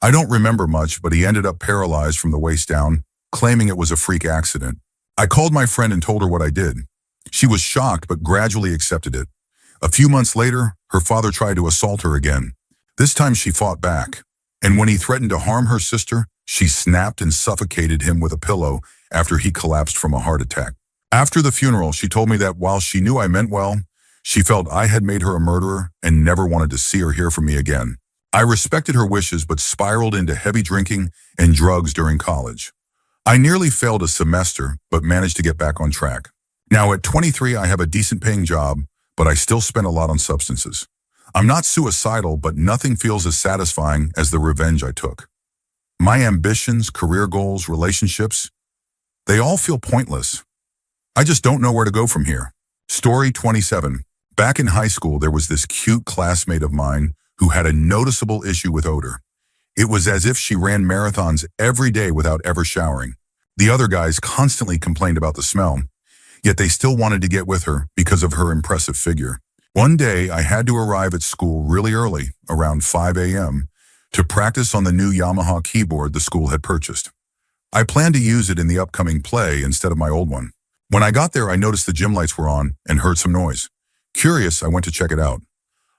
I don't remember much, but he ended up paralyzed from the waist down, claiming it was a freak accident. I called my friend and told her what I did. She was shocked, but gradually accepted it. A few months later, her father tried to assault her again. This time she fought back, and when he threatened to harm her sister, she snapped and suffocated him with a pillow after he collapsed from a heart attack. After the funeral, she told me that while she knew I meant well, she felt I had made her a murderer and never wanted to see or hear from me again. I respected her wishes but spiraled into heavy drinking and drugs during college. I nearly failed a semester but managed to get back on track. Now at 23, I have a decent paying job, but I still spend a lot on substances. I'm not suicidal, but nothing feels as satisfying as the revenge I took. My ambitions, career goals, relationships, they all feel pointless. I just don't know where to go from here. Story 27. Back in high school, there was this cute classmate of mine who had a noticeable issue with odor. It was as if she ran marathons every day without ever showering. The other guys constantly complained about the smell, yet they still wanted to get with her because of her impressive figure. One day, I had to arrive at school really early, around 5 a.m., to practice on the new Yamaha keyboard the school had purchased. I planned to use it in the upcoming play instead of my old one. When I got there, I noticed the gym lights were on and heard some noise. Curious, I went to check it out.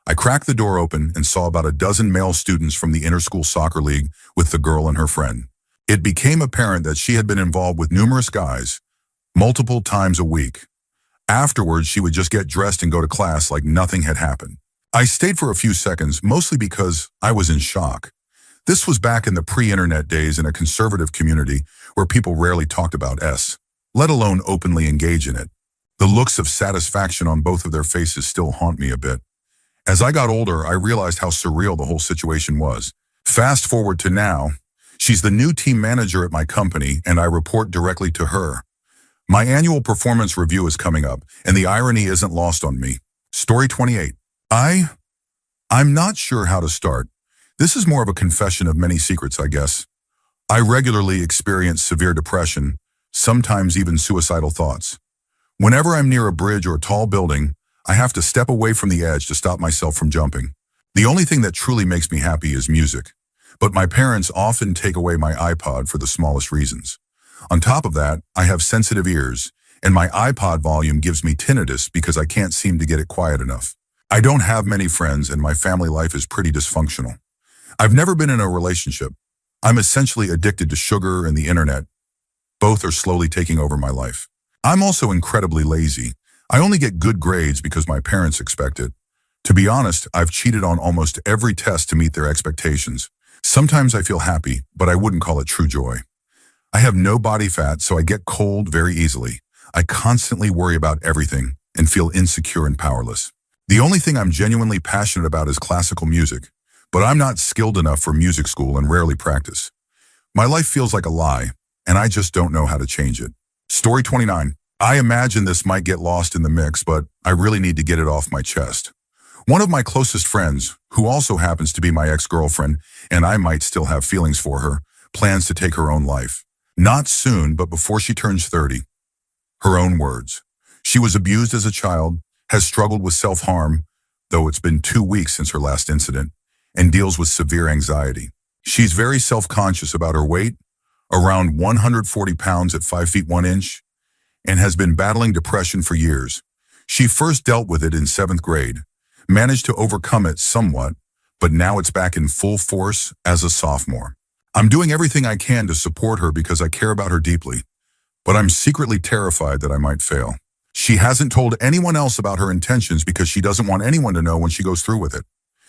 I cracked the door open and saw about a dozen male students from the inter-school soccer league with the girl and her friend. It became apparent that she had been involved with numerous guys, multiple times a week. Afterwards, she would just get dressed and go to class like nothing had happened. I stayed for a few seconds, mostly because I was in shock. This was back in the pre-internet days in a conservative community where people rarely talked about S, let alone openly engage in it. The looks of satisfaction on both of their faces still haunt me a bit. As I got older, I realized how surreal the whole situation was. Fast forward to now, she's the new team manager at my company, and I report directly to her. My annual performance review is coming up, and the irony isn't lost on me. Story 28. I'm not sure how to start. This is more of a confession of many secrets, I guess. I regularly experience severe depression, sometimes even suicidal thoughts. Whenever I'm near a bridge or a tall building, I have to step away from the edge to stop myself from jumping. The only thing that truly makes me happy is music, but my parents often take away my iPod for the smallest reasons. On top of that, I have sensitive ears, and my iPod volume gives me tinnitus because I can't seem to get it quiet enough. I don't have many friends, and my family life is pretty dysfunctional. I've never been in a relationship. I'm essentially addicted to sugar and the internet. Both are slowly taking over my life. I'm also incredibly lazy. I only get good grades because my parents expect it. To be honest, I've cheated on almost every test to meet their expectations. Sometimes I feel happy, but I wouldn't call it true joy. I have no body fat, so I get cold very easily. I constantly worry about everything and feel insecure and powerless. The only thing I'm genuinely passionate about is classical music, but I'm not skilled enough for music school and rarely practice. My life feels like a lie, and I just don't know how to change it. Story 29. I imagine this might get lost in the mix, but I really need to get it off my chest. One of my closest friends, who also happens to be my ex-girlfriend, and I might still have feelings for her, plans to take her own life. Not soon, but before she turns 30. Her own words. She was abused as a child, has struggled with self-harm, though it's been 2 weeks since her last incident, and deals with severe anxiety. She's very self-conscious about her weight, around 140 pounds at 5 feet 1 inch, and has been battling depression for years. She first dealt with it in 7th grade, managed to overcome it somewhat, but now it's back in full force as a sophomore. I'm doing everything I can to support her because I care about her deeply, but I'm secretly terrified that I might fail. She hasn't told anyone else about her intentions because she doesn't want anyone to know when she goes through with it.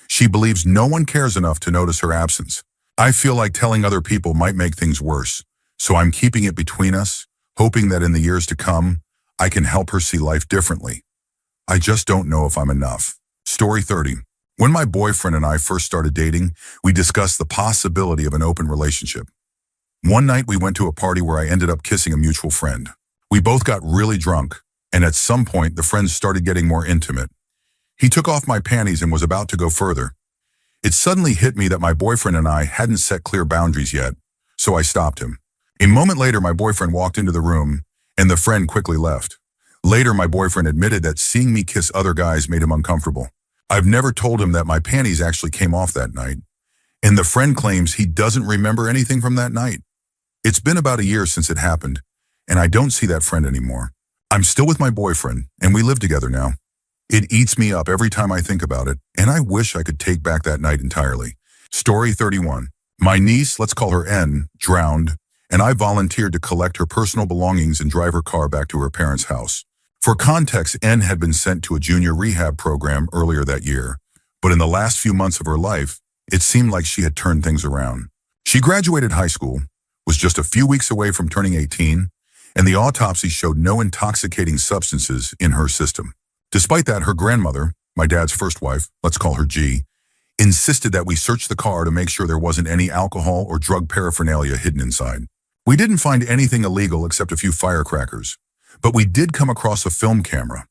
She believes no one cares enough to notice her absence. I feel like telling other people might make things worse, so I'm keeping it between us, hoping that in the years to come, I can help her see life differently. I just don't know if I'm enough. Story 30. When my boyfriend and I first started dating, we discussed the possibility of an open relationship. One night we went to a party where I ended up kissing a mutual friend. We both got really drunk, and at some point the friends started getting more intimate. He took off my panties and was about to go further. It suddenly hit me that my boyfriend and I hadn't set clear boundaries yet, so I stopped him. A moment later, my boyfriend walked into the room, and the friend quickly left. Later, my boyfriend admitted that seeing me kiss other guys made him uncomfortable. I've never told him that my panties actually came off that night, and the friend claims he doesn't remember anything from that night. It's been about a year since it happened, and I don't see that friend anymore. I'm still with my boyfriend, and we live together now. It eats me up every time I think about it, and I wish I could take back that night entirely. Story 31. My niece, let's call her N, drowned, and I volunteered to collect her personal belongings and drive her car back to her parents' house. For context, N had been sent to a junior rehab program earlier that year, but in the last few months of her life, it seemed like she had turned things around. She graduated high school, was just a few weeks away from turning 18, and the autopsy showed no intoxicating substances in her system. Despite that, her grandmother, my dad's first wife, let's call her G, insisted that we search the car to make sure there wasn't any alcohol or drug paraphernalia hidden inside. We didn't find anything illegal except a few firecrackers, but we did come across a film camera.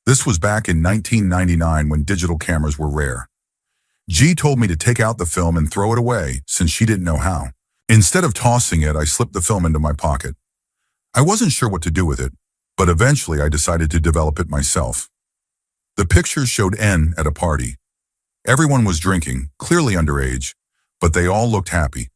This was back in 1999 when digital cameras were rare. G told me to take out the film and throw it away since she didn't know how. Instead of tossing it, I slipped the film into my pocket. I wasn't sure what to do with it, but eventually I decided to develop it myself. The pictures showed N at a party. Everyone was drinking, clearly underage, but they all looked happy,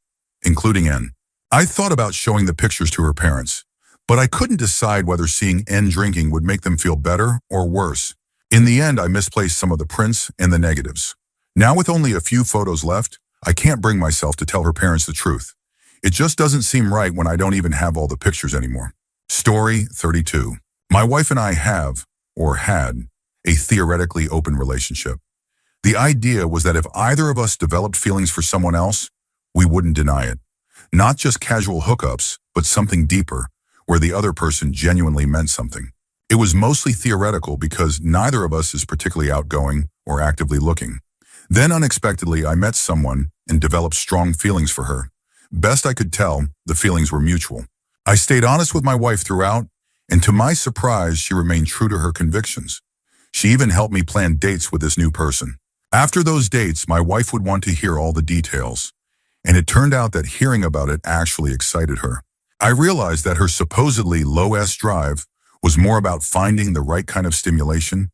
including N. I thought about showing the pictures to her parents, but I couldn't decide whether seeing N drinking would make them feel better or worse. In the end, I misplaced some of the prints and the negatives. Now with only a few photos left, I can't bring myself to tell her parents the truth. It just doesn't seem right when I don't even have all the pictures anymore. Story 32. My wife and I have, or had, a theoretically open relationship. The idea was that if either of us developed feelings for someone else, we wouldn't deny it. Not just casual hookups, but something deeper, where the other person genuinely meant something. It was mostly theoretical because neither of us is particularly outgoing or actively looking. Then unexpectedly, I met someone and developed strong feelings for her. Best I could tell, the feelings were mutual. I stayed honest with my wife throughout, and to my surprise, she remained true to her convictions. She even helped me plan dates with this new person. After those dates, my wife would want to hear all the details, and it turned out that hearing about it actually excited her. I realized that her supposedly low S drive was more about finding the right kind of stimulation,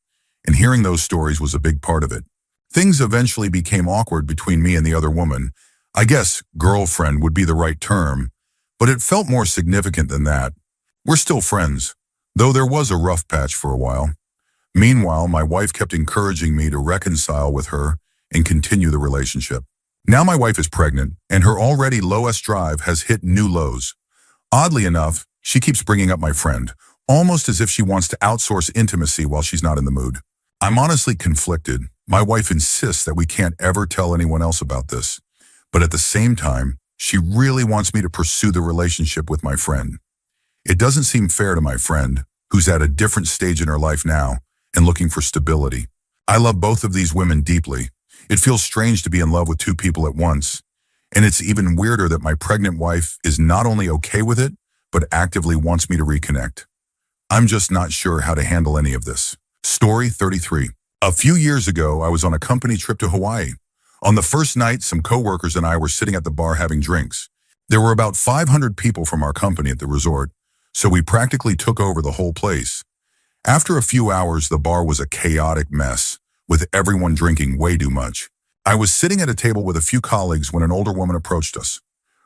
and hearing those stories was a big part of it. Things eventually became awkward between me and the other woman. I guess girlfriend would be the right term, but it felt more significant than that. We're still friends, though there was a rough patch for a while. Meanwhile, my wife kept encouraging me to reconcile with her and continue the relationship. Now my wife is pregnant, and her already low S drive has hit new lows. Oddly enough, she keeps bringing up my friend, almost as if she wants to outsource intimacy while she's not in the mood. I'm honestly conflicted. My wife insists that we can't ever tell anyone else about this, but at the same time, she really wants me to pursue the relationship with my friend. It doesn't seem fair to my friend, who's at a different stage in her life now and looking for stability. I love both of these women deeply. It feels strange to be in love with two people at once, and it's even weirder that my pregnant wife is not only okay with it, but actively wants me to reconnect. I'm just not sure how to handle any of this. Story 33. A few years ago, I was on a company trip to Hawaii. On the first night, some coworkers and I were sitting at the bar having drinks. There were about 500 people from our company at the resort, so we practically took over the whole place. After a few hours, the bar was a chaotic mess, with everyone drinking way too much. I was sitting at a table with a few colleagues when an older woman approached us.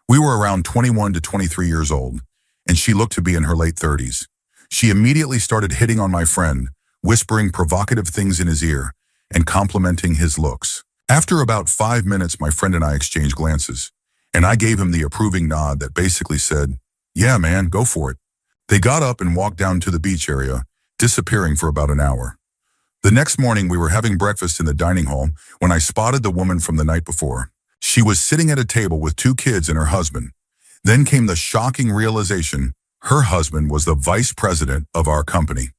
We were around 21 to 23 years old, and she looked to be in her late 30s. She immediately started hitting on my friend, whispering provocative things in his ear and complimenting his looks. After about 5 minutes, my friend and I exchanged glances, and I gave him the approving nod that basically said, "Yeah, man, go for it." They got up and walked down to the beach area, disappearing for about an hour. The next morning, we were having breakfast in the dining hall when I spotted the woman from the night before. She was sitting at a table with 2 kids and her husband. Then came the shocking realization her husband was the vice president of our company.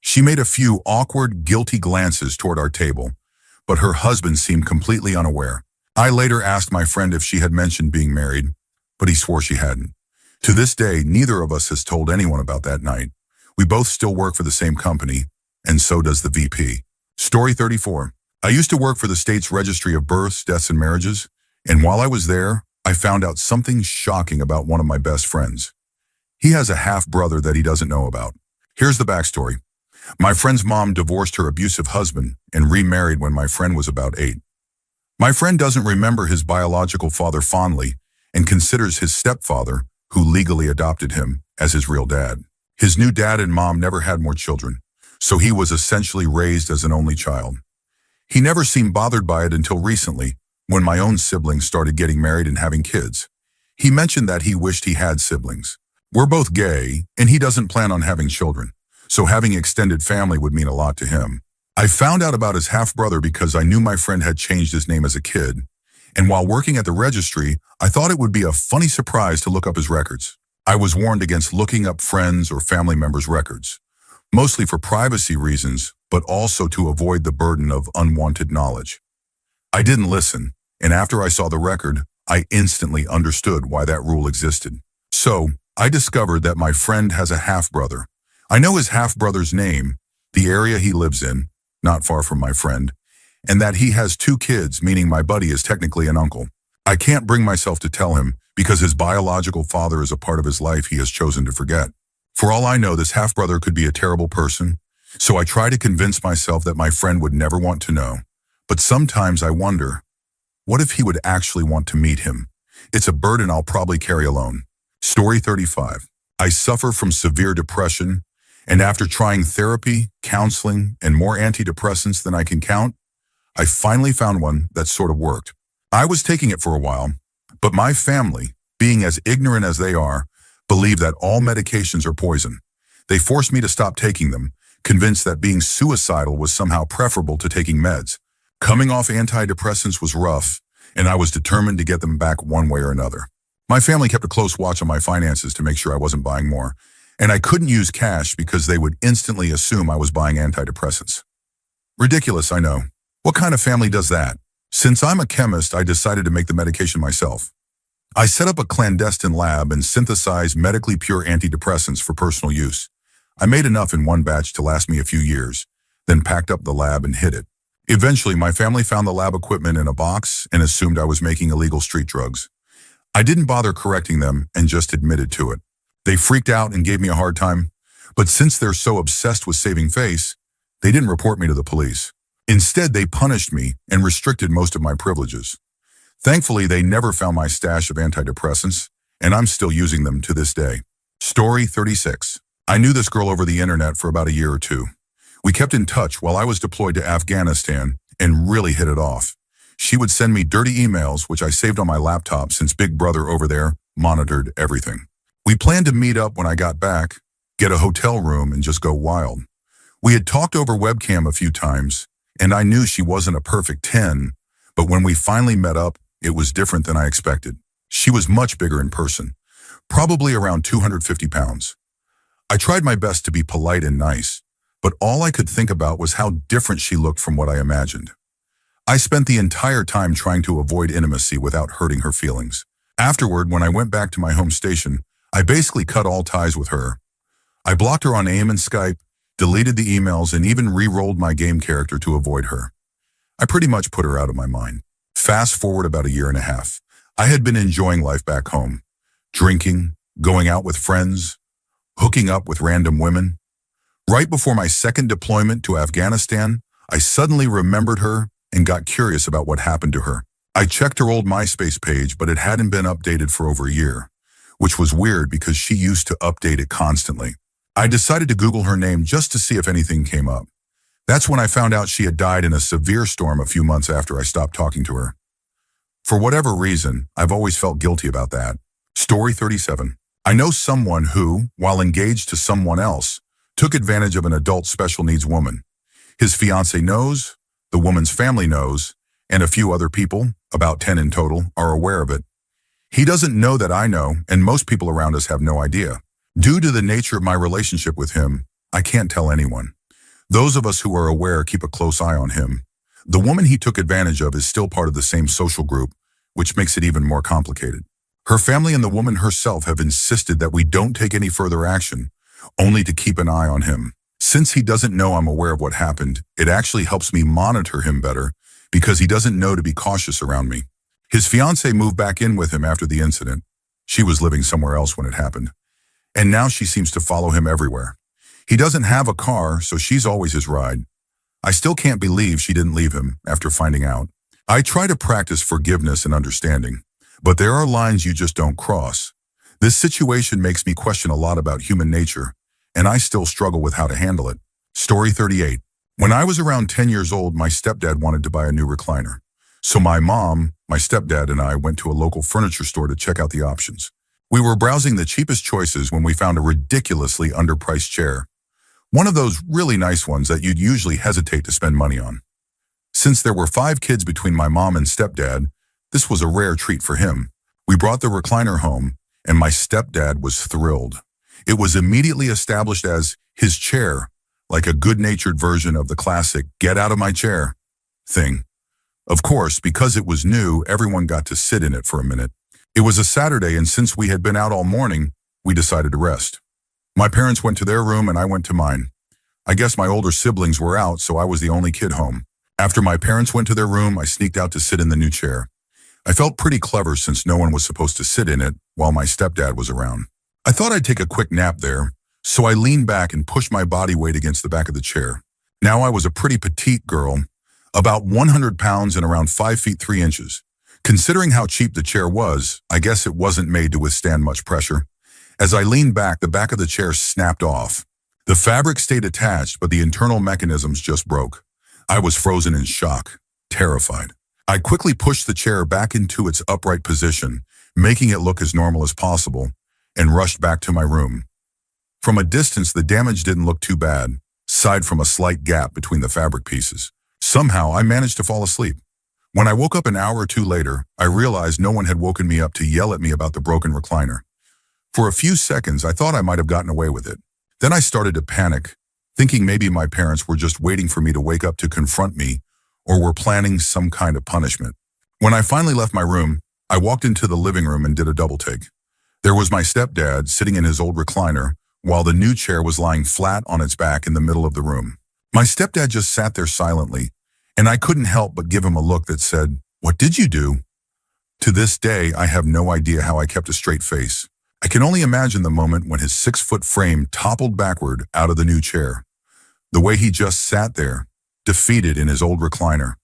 She made a few awkward, guilty glances toward our table, but her husband seemed completely unaware. I later asked my friend if she had mentioned being married, but he swore she hadn't. To this day, neither of us has told anyone about that night. We both still work for the same company, and so does the VP. Story 34. I used to work for the state's registry of births, deaths, and marriages, and while I was there, I found out something shocking about one of my best friends. He has a half-brother that he doesn't know about. Here's the backstory. My friend's mom divorced her abusive husband and remarried when my friend was about 8. My friend doesn't remember his biological father fondly and considers his stepfather, who legally adopted him, as his real dad. His new dad and mom never had more children, so he was essentially raised as an only child. He never seemed bothered by it until recently, when my own siblings started getting married and having kids. He mentioned that he wished he had siblings. We're both gay, and he doesn't plan on having children, so having extended family would mean a lot to him. I found out about his half-brother because I knew my friend had changed his name as a kid, and while working at the registry, I thought it would be a funny surprise to look up his records. I was warned against looking up friends or family members' records, mostly for privacy reasons, but also to avoid the burden of unwanted knowledge. I didn't listen, and after I saw the record, I instantly understood why that rule existed. So, I discovered that my friend has a half-brother. I know his half-brother's name, the area he lives in, not far from my friend, and that he has 2 kids, meaning my buddy is technically an uncle. I can't bring myself to tell him because his biological father is a part of his life he has chosen to forget. For all I know, this half-brother could be a terrible person, so I try to convince myself that my friend would never want to know. But sometimes I wonder, what if he would actually want to meet him? It's a burden I'll probably carry alone. Story 35. I suffer from severe depression, and after trying therapy, counseling, and more antidepressants than I can count, I finally found one that sort of worked. I was taking it for a while, but my family, being as ignorant as they are, believe that all medications are poison. They forced me to stop taking them, convinced that being suicidal was somehow preferable to taking meds. Coming off antidepressants was rough, and I was determined to get them back one way or another. My family kept a close watch on my finances to make sure I wasn't buying more, and I couldn't use cash because they would instantly assume I was buying antidepressants. Ridiculous, I know. What kind of family does that? Since I'm a chemist, I decided to make the medication myself. I set up a clandestine lab and synthesized medically pure antidepressants for personal use. I made enough in one batch to last me a few years, then packed up the lab and hid it. Eventually, my family found the lab equipment in a box and assumed I was making illegal street drugs. I didn't bother correcting them and just admitted to it. They freaked out and gave me a hard time, but since they're so obsessed with saving face, they didn't report me to the police. Instead, they punished me and restricted most of my privileges. Thankfully, they never found my stash of antidepressants, and I'm still using them to this day. Story 36. I knew this girl over the internet for about a year or two. We kept in touch while I was deployed to Afghanistan and really hit it off. She would send me dirty emails, which I saved on my laptop since Big Brother over there monitored everything. We planned to meet up when I got back, get a hotel room, and just go wild. We had talked over webcam a few times, and I knew she wasn't a perfect 10, but when we finally met up, it was different than I expected. She was much bigger in person, probably around 250 pounds. I tried my best to be polite and nice, but all I could think about was how different she looked from what I imagined. I spent the entire time trying to avoid intimacy without hurting her feelings. Afterward, when I went back to my home station, I basically cut all ties with her. I blocked her on AIM and Skype, deleted the emails, and even re-rolled my game character to avoid her. I pretty much put her out of my mind. Fast forward about a year and a half. I had been enjoying life back home, drinking, going out with friends, hooking up with random women. Right before my second deployment to Afghanistan, I suddenly remembered her and got curious about what happened to her. I checked her old MySpace page, but it hadn't been updated for over a year, which was weird because she used to update it constantly. I decided to Google her name just to see if anything came up. That's when I found out she had died in a severe storm a few months after I stopped talking to her. For whatever reason, I've always felt guilty about that. Story 37. I know someone who, while engaged to someone else, took advantage of an adult special needs woman. His fiancée knows, the woman's family knows, and a few other people, about 10 in total, are aware of it. He doesn't know that I know, and most people around us have no idea. Due to the nature of my relationship with him, I can't tell anyone. Those of us who are aware keep a close eye on him. The woman he took advantage of is still part of the same social group, which makes it even more complicated. Her family and the woman herself have insisted that we don't take any further action, only to keep an eye on him. Since he doesn't know I'm aware of what happened, it actually helps me monitor him better because he doesn't know to be cautious around me. His fiancée moved back in with him after the incident. She was living somewhere else when it happened. And now she seems to follow him everywhere. He doesn't have a car, so she's always his ride. I still can't believe she didn't leave him after finding out. I try to practice forgiveness and understanding, but there are lines you just don't cross. This situation makes me question a lot about human nature, and I still struggle with how to handle it. Story 38. When I was around 10 years old, my stepdad wanted to buy a new recliner. So my mom, my stepdad, and I went to a local furniture store to check out the options. We were browsing the cheapest choices when we found a ridiculously underpriced chair. One of those really nice ones that you'd usually hesitate to spend money on. Since there were 5 kids between my mom and stepdad, this was a rare treat for him. We brought the recliner home, and my stepdad was thrilled. It was immediately established as his chair, like a good-natured version of the classic "get out of my chair" thing. Of course, because it was new, everyone got to sit in it for a minute. It was a Saturday, and since we had been out all morning, we decided to rest. My parents went to their room and I went to mine. I guess my older siblings were out, so I was the only kid home. After my parents went to their room, I sneaked out to sit in the new chair. I felt pretty clever since no one was supposed to sit in it while my stepdad was around. I thought I'd take a quick nap there, so I leaned back and pushed my body weight against the back of the chair. Now I was a pretty petite girl, about 100 pounds and around 5 feet 3 inches. Considering how cheap the chair was, I guess it wasn't made to withstand much pressure. As I leaned back, the back of the chair snapped off. The fabric stayed attached, but the internal mechanisms just broke. I was frozen in shock, terrified. I quickly pushed the chair back into its upright position, making it look as normal as possible, and rushed back to my room. From a distance, the damage didn't look too bad, aside from a slight gap between the fabric pieces. Somehow, I managed to fall asleep. When I woke up an hour or two later, I realized no one had woken me up to yell at me about the broken recliner. For a few seconds, I thought I might have gotten away with it. Then I started to panic, thinking maybe my parents were just waiting for me to wake up to confront me or were planning some kind of punishment. When I finally left my room, I walked into the living room and did a double take. There was my stepdad sitting in his old recliner, while the new chair was lying flat on its back in the middle of the room. My stepdad just sat there silently, and I couldn't help but give him a look that said, "What did you do?" To this day, I have no idea how I kept a straight face. I can only imagine the moment when his 6-foot frame toppled backward out of the new chair. The way he just sat there, defeated in his old recliner.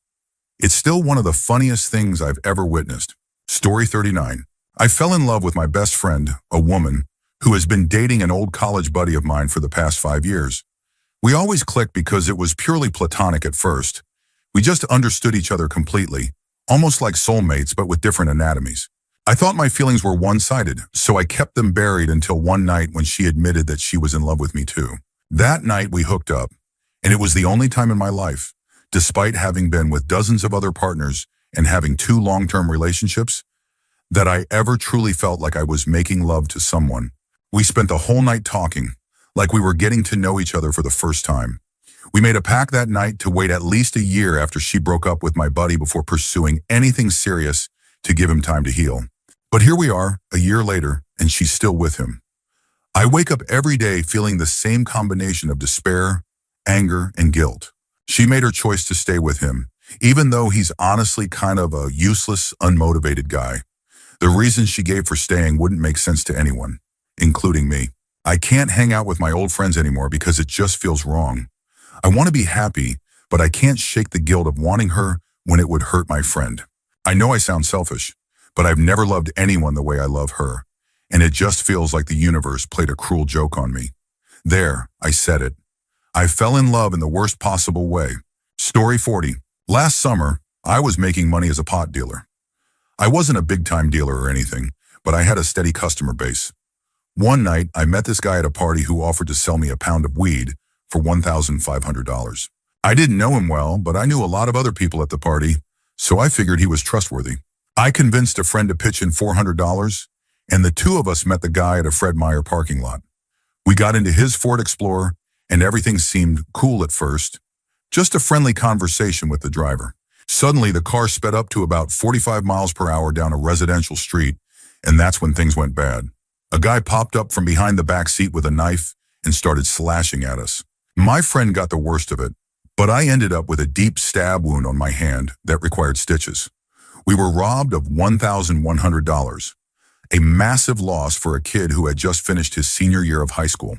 It's still one of the funniest things I've ever witnessed. Story 39. I fell in love with my best friend, a woman, who has been dating an old college buddy of mine for the past 5 years. We always clicked because it was purely platonic at first. We just understood each other completely, almost like soulmates but with different anatomies. I thought my feelings were one-sided, so I kept them buried until one night when she admitted that she was in love with me too. That night we hooked up, and it was the only time in my life, despite having been with dozens of other partners and having 2 long-term relationships, that I ever truly felt like I was making love to someone. We spent the whole night talking, like we were getting to know each other for the first time. We made a pact that night to wait at least a year after she broke up with my buddy before pursuing anything serious to give him time to heal. But here we are, a year later, and she's still with him. I wake up every day feeling the same combination of despair, anger, and guilt. She made her choice to stay with him, even though he's honestly kind of a useless, unmotivated guy. The reasons she gave for staying wouldn't make sense to anyone, including me. I can't hang out with my old friends anymore because it just feels wrong. I want to be happy, but I can't shake the guilt of wanting her when it would hurt my friend. I know I sound selfish, but I've never loved anyone the way I love her, and it just feels like the universe played a cruel joke on me. There, I said it. I fell in love in the worst possible way. Story 40. Last summer, I was making money as a pot dealer. I wasn't a big-time dealer or anything, but I had a steady customer base. One night, I met this guy at a party who offered to sell me a pound of weed for $1,500. I didn't know him well, but I knew a lot of other people at the party, so I figured he was trustworthy. I convinced a friend to pitch in $400, and the 2 of us met the guy at a Fred Meyer parking lot. We got into his Ford Explorer, and everything seemed cool at first. Just a friendly conversation with the driver. Suddenly, the car sped up to about 45 miles per hour down a residential street, and that's when things went bad. A guy popped up from behind the back seat with a knife and started slashing at us. My friend got the worst of it, but I ended up with a deep stab wound on my hand that required stitches. We were robbed of $1,100, a massive loss for a kid who had just finished his senior year of high school.